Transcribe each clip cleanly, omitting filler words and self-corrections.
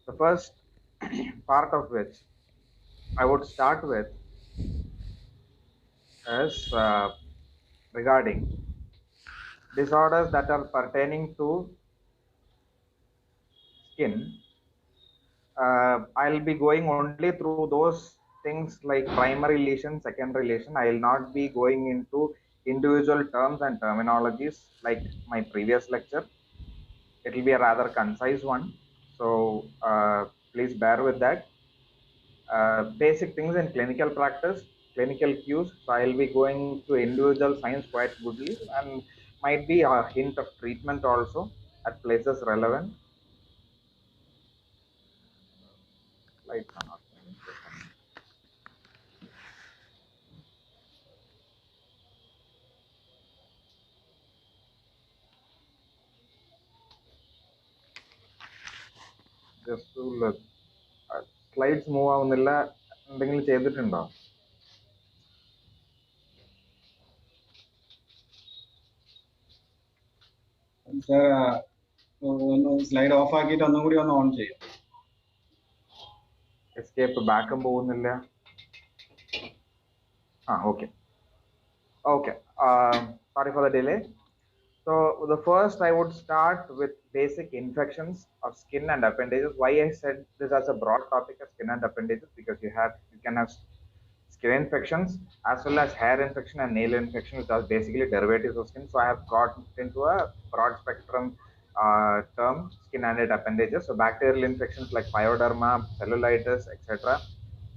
The first part of which I would start with is regarding disorders that are pertaining to skin. I'll be going only through those things like primary lesion, secondary lesion. I'll not be going into individual terms and terminologies like my previous lecture. It will be a rather concise one. So please bear with that. Basic things in clinical practice, clinical cues. So I'll be going to individual signs quite goodly and might be a hint of treatment also at places relevant. Lights are not moving. Just to look. Slides move ആവുന്നില്ല. എന്തെങ്കിലും ചെയ്തിട്ടുണ്ടോ? Slide of ആക്കിയിട്ട് ഒന്നും കൂടി ഒന്ന് on ചെയ്യും. Escape ബാക്കും പോകുന്നില്ല. Okay. Sorry for the delay. So the first I would start with basic infections of skin and appendages. Why I said this as a broad topic of skin and appendages, because you can have skin infections as well as hair infection and nail infection, which are basically derivatives of skin. So I have got into a broad spectrum term, skin and appendages. So bacterial infections like pyoderma, cellulitis, etc.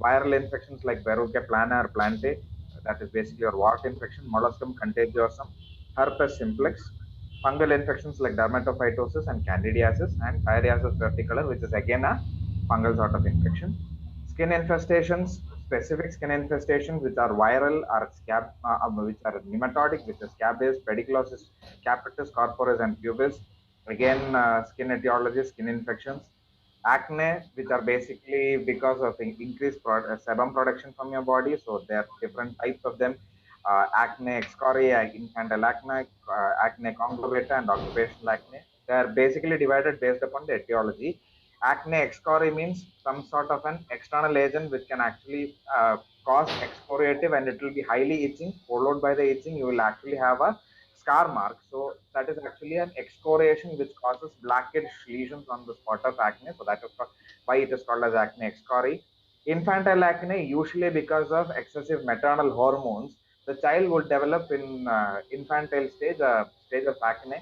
Viral infections like Verruca plana or plantae, that is basically your wart infection, molluscum contagiosum, herpes simplex, fungal infections like dermatophytosis and candidiasis, and pieriasis verticolor, which is again a fungal sort of infection. Skin infestations, specific skin infestations which are viral or scab, which are nematodic, which is scab-based, pediculosis, capitis, corporis, and pubis. Again, skin etiology, skin infections. Acne, which are basically because of increased sebum production from your body. So there are different types of them. Acne excoriae, infantile acne, acne conglobata, and occupational acne. They are basically divided based upon the etiology. Acne excoriae means some sort of an external agent which can actually cause excoriative, and it will be highly itching. Followed by the itching, you will actually have a scar mark. So that is actually an excoriation which causes blackish lesions on the spot of acne. So that is why it is called as acne excoriae. Infantile acne, usually because of excessive maternal hormones, the child will develop in infantile stage, stage of acne.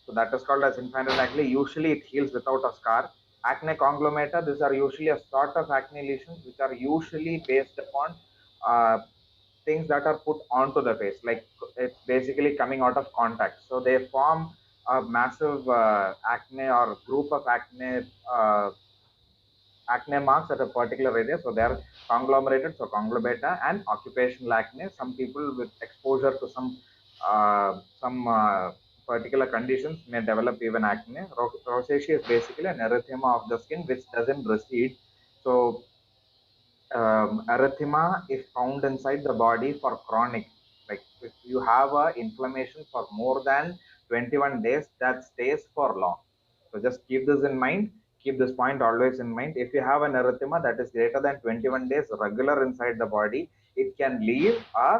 So that is called as infantile acne. Usually it heals without a scar. Acne conglomata, these are usually a sort of acne lesions which are usually based upon uh, things that are put onto the face, like it's basically coming out of contact. So they form a massive acne or group of acne marks at a particular area. So they are conglomerated, so conglomata, and occupational acne. Some people with exposure to some particular conditions may develop even acne. Rosacea is basically an erythema of the skin which doesn't recede. So erythema is found inside the body for chronic. Like if you have a inflammation for more than 21 days, that stays for long. So just keep this in mind. Keep this point always in mind. If you have an erythema that is greater than 21 days regular inside the body, it can leave a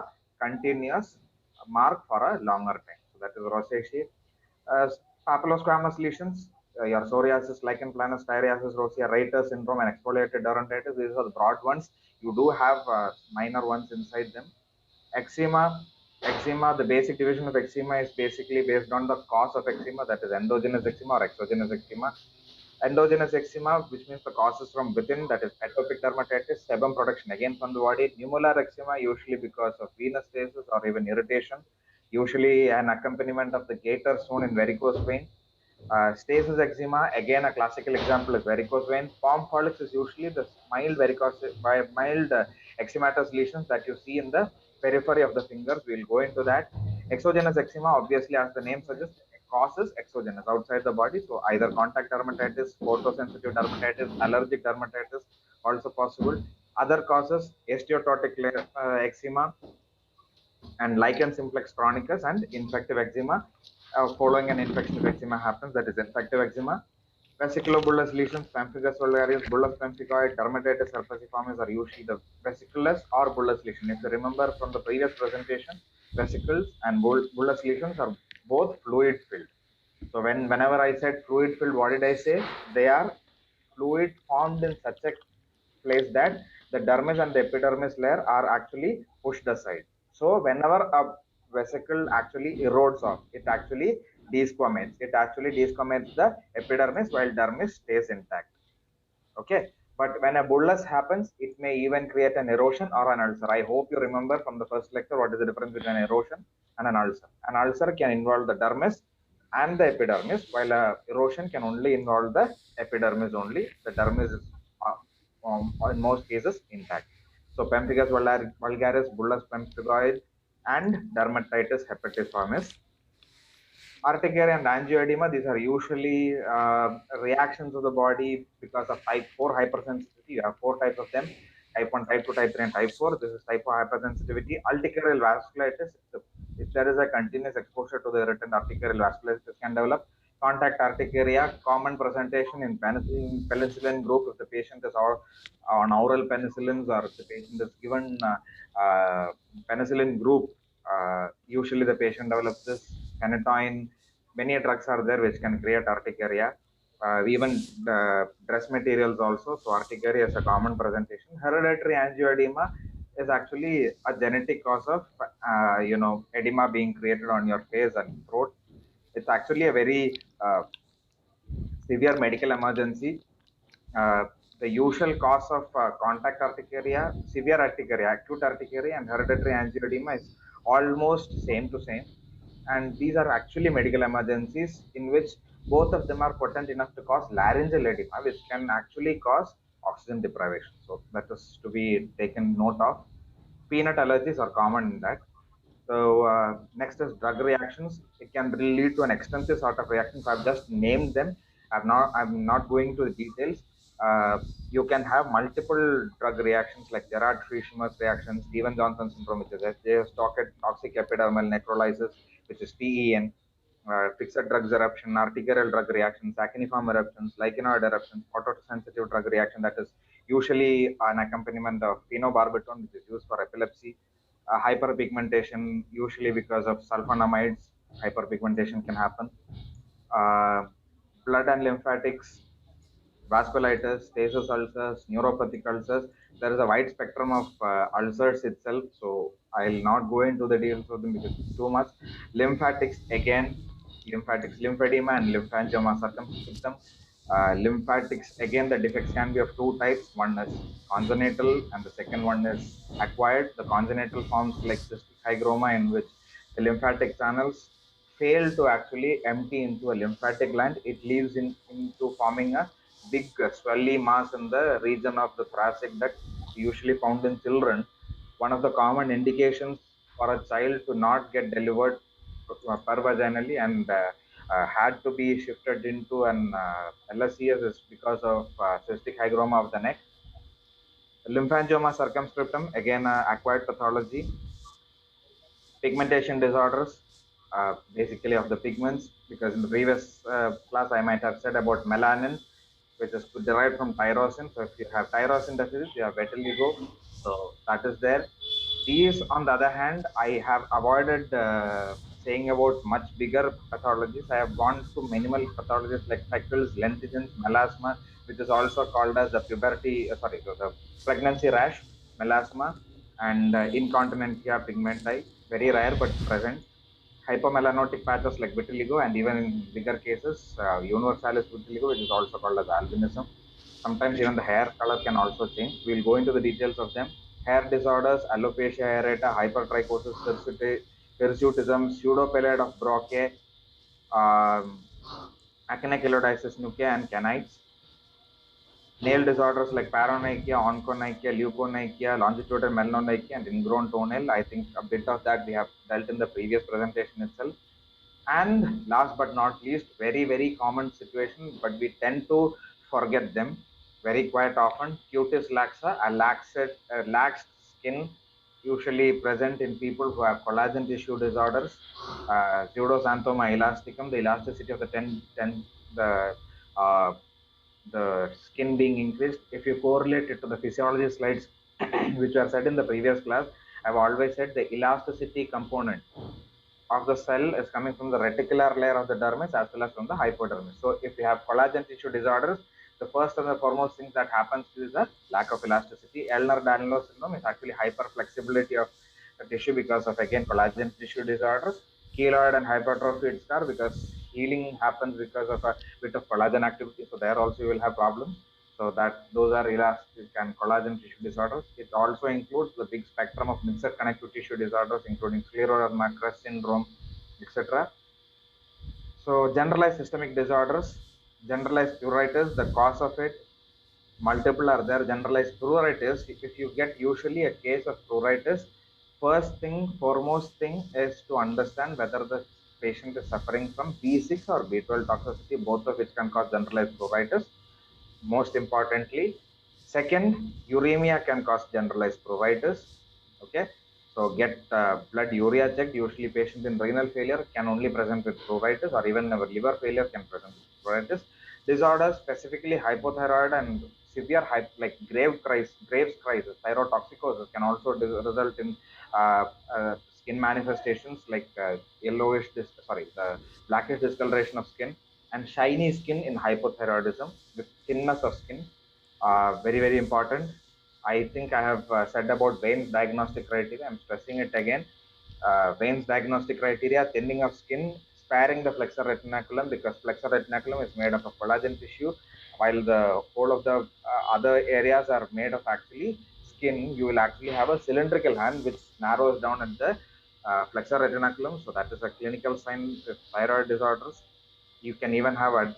continuous mark for a longer time. So that is rosacea. Papillosquamous lesions, your psoriasis, lichen planus, tyriasis, rosea, Reiter syndrome, and exfoliated dermatitis. These are the broad ones. You do have minor ones inside them. Eczema, the basic division of eczema is basically based on the cause of eczema, that is endogenous eczema or exogenous eczema. Endogenous eczema, which means the causes from within, that is atopic dermatitis, sebum production again from the body. Nummular eczema, usually because of venous stasis or even irritation, usually an accompaniment of the gaiter shown in varicose vein. Stasis eczema, again a classical example is varicose vein. Pompholics is usually the mild eczematous lesions that you see in the periphery of the fingers. We'll go into that. Exogenous eczema, obviously, as the name suggests, causes exogenous outside the body. So either contact dermatitis, photosensitive dermatitis, allergic dermatitis, also possible. Other causes, osteototic eczema and lichen simplex chronicus and infective eczema. Following an infection of eczema happens, that is infective eczema. Vesiculobullous lesions, pemphigus vulgaris, bullous pemphigoid, dermatitis herpesiformis are usually the vesiculous or bullous lesion. If you remember from the previous presentation, vesicles and bullous lesions are both fluid filled. So whenever I said fluid filled, what did I say? They are fluid formed in such a place that the dermis and the epidermis layer are actually pushed aside. So whenever a vesicle actually erodes off, it actually desquamates. It actually desquamates the epidermis while dermis stays intact. Okay. But when a bullous happens, it may even create an erosion or an ulcer. I hope you remember from the first lecture what is the difference between an erosion and an ulcer. An ulcer can involve the dermis and the epidermis, while a erosion can only involve the epidermis only. The dermis is in most cases intact. So pemphigus vulgaris, bullous pemphigoid, and dermatitis herpetiformis. Urticaria and angioedema, these are usually reactions of the body because of type 4 hypersensitivity. You have four types of them: type 1, type 2, type 3, and type 4. This is type 4 hypersensitivity. Urticarial vasculitis, if there is a continuous exposure to the irritant, urticarial vasculitis can develop. Contact urticaria, common presentation in penicillin group if the patient is on oral penicillins or if the patient is given penicillin group. Usually the patient develops this. Phenytoin, many drugs are there which can create urticaria. Even the dress materials also. So urticaria is a common presentation. Hereditary angioedema is actually a genetic cause of edema being created on your face and throat. It's actually a very severe medical emergency. Uh, the usual cause of contact urticaria, severe urticaria, acute urticaria, and hereditary angioedema is almost same to same. And these are actually medical emergencies in which both of them are potent enough to cause laryngeal edema, which can actually cause oxygen deprivation. So that is to be taken note of. Peanut allergies are common in that. So next is drug reactions. It can lead to an extensive sort of reactions. I've just named them. I'm not going to the details. You can have multiple drug reactions like Gerard Frischmer's reaction, Steven Johnson syndrome, which is toxic epidermal necrolysis, which is TEN, fixed drugs eruption, arterial drug reactions, aciniform eruptions, lichenoid eruptions, photosensitive drug reaction, that is usually an accompaniment of phenobarbital, which is used for epilepsy. Hyperpigmentation, usually because of sulfonamides, hyperpigmentation can happen. Blood and lymphatics, vasculitis, stasis ulcers, neuropathic ulcers. There is a wide spectrum of ulcers itself, so I'll not go into the details of them because it's too much. Lymphatics, again, lymphedema and lymphangioma circumscriptum. Lymphatics, again, the defects can be of two types. One is congenital, and the second one is acquired. The congenital forms like cystic hygroma, in which the lymphatic channels fail to actually empty into a lymphatic gland. It leaves into forming a big swelly mass in the region of the thoracic duct, usually found in children. One of the common indications for a child to not get delivered pervaginally and had to be shifted into an LSCS is because of cystic hygroma of the neck. Lymphangioma circumscriptum, again, acquired pathology. Pigmentation disorders, basically of the pigments, because in the previous class I might have said about melanin, which is derived from tyrosine. So if you have tyrosine deficit, you have vitiligo. So that is there. These, on the other hand, I have avoided saying about much bigger pathologies. I have gone to minimal pathologies like freckles, lentigines, melasma, which is also called as the the pregnancy rash, melasma, and incontinentia pigmenti, very rare but present. Hypomelanotic patches like vitiligo, and even in bigger cases, universalis vitiligo, which is also called as albinism. Sometimes even the hair color can also change. We'll go into the details of them. Hair disorders, alopecia areata, hypertrichosis, hirsutism, pseudopelade of Broca, um, achinochelodiasis nuclei, and canites. Nail disorders like paronychia, onychonychia, leukonychia, longitudinal melanonychia, and ingrown toenail. I think a bit of that we have dealt in the previous presentation itself. And last but not least, very, very common situation, but we tend to forget them very quite often. Cutis laxa, a laxed skin, usually present in people who have collagen tissue disorders. Pseudoxanthoma elasticum, the elasticity of the the the skin being increased. If you correlate it to the physiology slides, which were said in the previous class, I've always said the elasticity component of the cell is coming from the reticular layer of the dermis as well as from the hypodermis. So if you have collagen tissue disorders, the first and the foremost thing that happens is the lack of elasticity. Ehlers-Danlos syndrome is actually hyperflexibility of the tissue because of, again, collagen tissue disorders. Keloid and hypertrophied scar, because healing happens because of a bit of collagen activity. So there also you will have problems. So that those are elastic and collagen tissue disorders. It also includes the big spectrum of mixed connective tissue disorders, including scleroderma, CREST syndrome, etc. So generalized systemic disorders, generalized pruritus, the cause of it, multiple are there. Generalized pruritus, if you get usually a case of pruritus, first thing, foremost thing is to understand whether the patient is suffering from B6 or B12 toxicity, both of which can cause generalized pruritus. Most importantly, second, uremia can cause generalized pruritus. Okay, so get blood urea checked. Usually patients in renal failure can only present with pruritus, or even our liver failure can present with pruritus. Disorders, specifically hypothyroid and severe like Graves' crisis, thyrotoxicosis, can also result in skin manifestations like yellowish, the blackish discoloration of skin and shiny skin in hypothyroidism with thinness of skin. Very, very important. I think I have said about Bain's diagnostic criteria. I'm stressing it again. Bain's diagnostic criteria: thinning of skin, sparing the flexor retinaculum, because flexor retinaculum is made of a collagen tissue, while the whole of the other areas are made of actually skin. You will actually have a cylindrical hand which narrows down at the flexor retinaculum. So that is a clinical sign of thyroid disorders. You can even have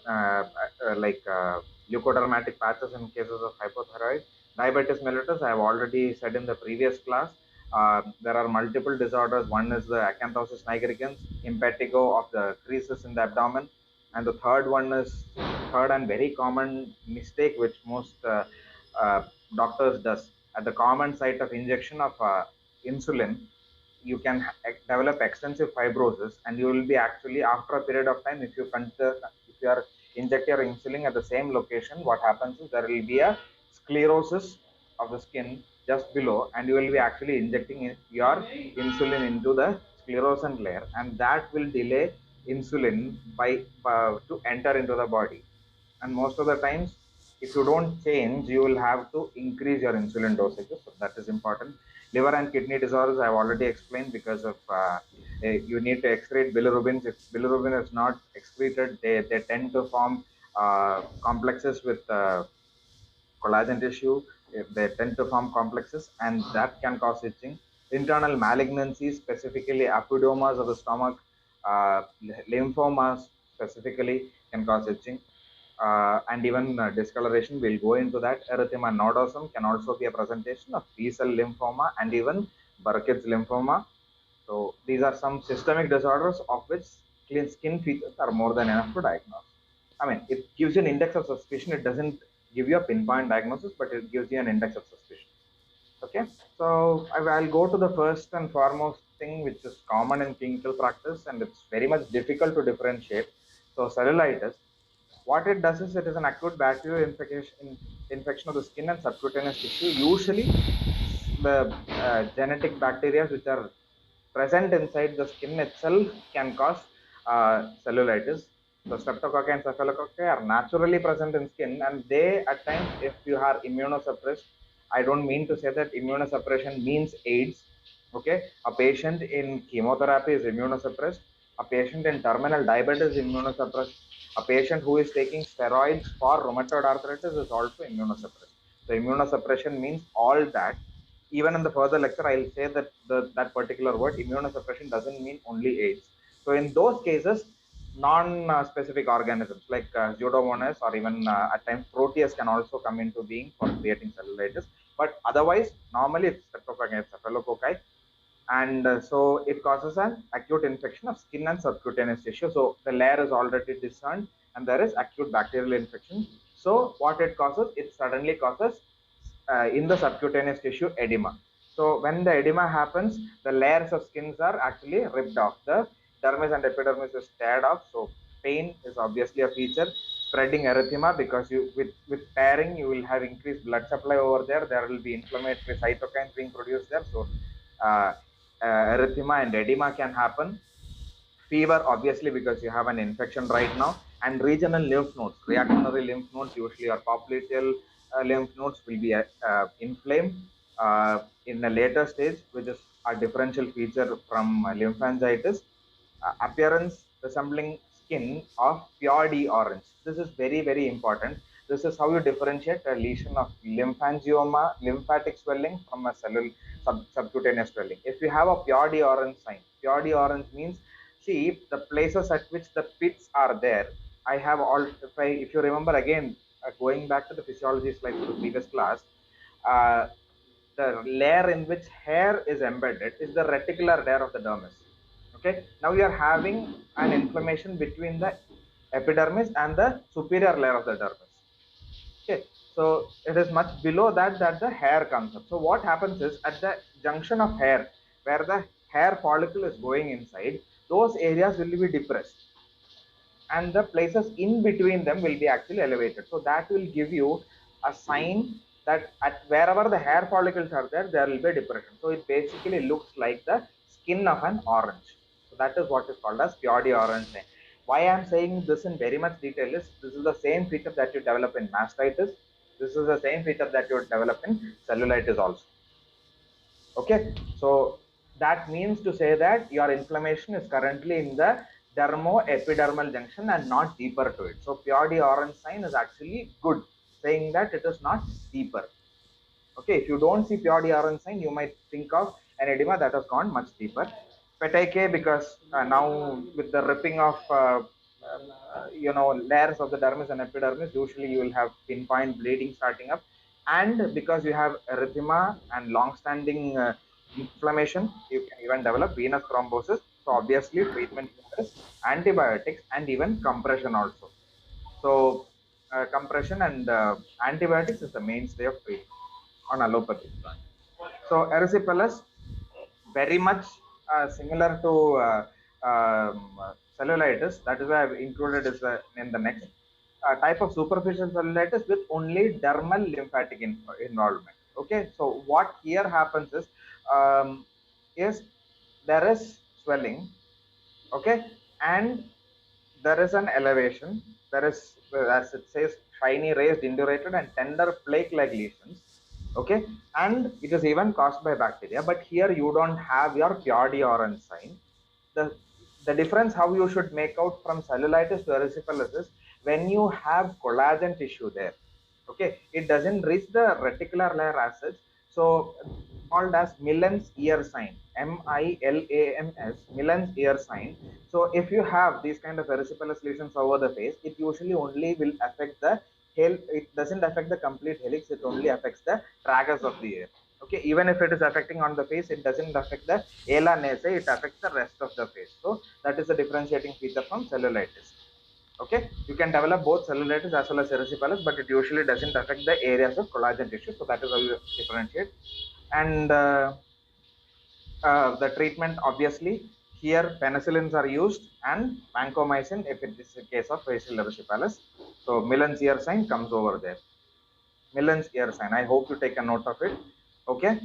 leukodermatic patches in cases of hypothyroid. Diabetes mellitus, I have already said in the previous class. There are multiple disorders. One is the acanthosis nigricans, impetigo of the creases in the abdomen. And the third one is third and very common mistake which most doctors does. At the common site of injection of insulin, you can develop extensive fibrosis, and you will be actually, after a period of time, if you are inject your insulin at the same location, what happens is there will be a sclerosis of the skin just below, and you will be actually injecting your insulin into the sclerosant layer, and that will delay insulin by to enter into the body. And most of the times, if you don't change, you will have to increase your insulin dosages. So that is important. Liver and kidney disorders, I have already explained, because of you need to excrete bilirubin. If bilirubin is not excreted, they tend to form complexes with collagen tissue. They tend to form complexes, and that can cause itching. Internal malignancies, specifically epidomas of the stomach, lymphomas specifically, can cause itching. And even discoloration. We'll go into that. Erythema nodosum can also be a presentation of B-cell lymphoma and even Burkitt's lymphoma. So these are some systemic disorders of which skin features are more than enough to diagnose. I mean, it gives you an index of suspicion. It doesn't give you a pinpoint diagnosis, but it gives you an index of suspicion. Okay, so I'll go to the first and foremost thing which is common in clinical practice, and it's very much difficult to differentiate. So cellulitis, what it does is it is an acute bacterial infection of the skin and subcutaneous tissue. Usually, the genetic bacteria which are present inside the skin itself can cause cellulitis. So streptococci and staphylococci are naturally present in skin, and they at times, if you are immunosuppressed, I don't mean to say that immunosuppression means AIDS. Okay, a patient in chemotherapy is immunosuppressed. A patient in terminal diabetes is immunosuppressed. A patient who is taking steroids for rheumatoid arthritis is also immunosuppressed. So immunosuppression means all that. Even in the further lecture, I'll say that that particular word, immunosuppression, doesn't mean only AIDS. So in those cases, non-specific organisms like Pseudomonas or even at times Proteus can also come into being for creating cellulitis. But otherwise, normally it's Streptococci and Staphylococci, and so it causes an acute infection of skin and subcutaneous tissue. So the layer is already discerned, and there is acute bacterial infection. So what it causes, it suddenly causes in the subcutaneous tissue edema. So when the edema happens, the layers of skins are actually ripped off. The dermis and epidermis is teared off. So pain is obviously a feature. spreading erythema, because you with tearing you will have increased blood supply over there. There will be inflammatory cytokines being produced there. So uh, erythema and edema can happen. Fever, obviously, because you have an infection right now. And regional lymph nodes, reactionary lymph nodes, usually or popliteal lymph nodes, will be inflamed in a later stage, which is a differential feature from lymphangitis. Appearance resembling skin of pure D orange. This is very, very important. This is how you differentiate a lesion of lymphangioma, lymphatic swelling, from a subcutaneous swelling. If you have a pure D orange sign, pure D orange means, see, the places at which the pits are there. I have all, if you remember again, going back to the physiology slide for the previous class, uh, the layer in which hair is embedded is the reticular layer of the dermis. Okay, now you are having an inflammation between the epidermis and the superior layer of the dermis. Okay, so it is much below that the hair comes up. So what happens is, at the junction of hair, where the hair follicle is going inside, those areas will be depressed, and the places in between them will be actually elevated. So that will give you a sign that at wherever the hair follicles are there, there will be depression. So it basically looks like the skin of an orange. So that is what is called as pure D orange. Why I am saying this in very much detail is, this is the same feature that you develop in mastitis. This is the same feature that you develop in cellulitis also. Okay, so that means to say that your inflammation is currently in the dermo-epidermal junction and not deeper to it. So pure D orange sign is actually good, saying that it is not deeper. Okay, if you don't see pure D orange sign, you might think of an edema that has gone much deeper. Petechiae, because now with the ripping of layers of the dermis and epidermis, usually you will have pinpoint bleeding starting up. And because you have erythema and long-standing inflammation, you can even develop venous thrombosis. So obviously treatment is antibiotics and even compression also. So compression and antibiotics is the mainstay of treatment on allopathy. So erysipelas, very much similar to cellulitis. That is why I've included this in the next type of superficial cellulitis with only dermal lymphatic involvement. Okay, so what here happens is there is swelling. Okay, and there is an elevation. There is, as it says, shiny, raised, indurated, and tender plaque-like lesions. Okay, and it is even caused by bacteria. But here you don't have your pure D orange sign. The difference how you should make out from cellulitis to erysipelas is, when you have collagen tissue there, okay, it doesn't reach the reticular layer as such. So called as Millen's ear sign, MILAMS, Millen's ear sign. So if you have these kind of erysipelas lesions over the face, it usually only will affect the it doesn't affect the complete helix, it only affects the tragus of the ear. Okay, even if it is affecting on the face, it doesn't affect the ala nasae, it affects the rest of the face. So that is a differentiating feature from cellulitis. Okay, you can develop both cellulitis as well as erysipelas, but it usually doesn't affect the areas of collagen tissue. So that is how you differentiate. And the treatment, obviously, here penicillins are used, and vancomycin if it is a case of facial erysipelas. So Millen's ear sign comes over there. Millen's ear sign, I hope you take a note of it. Okay,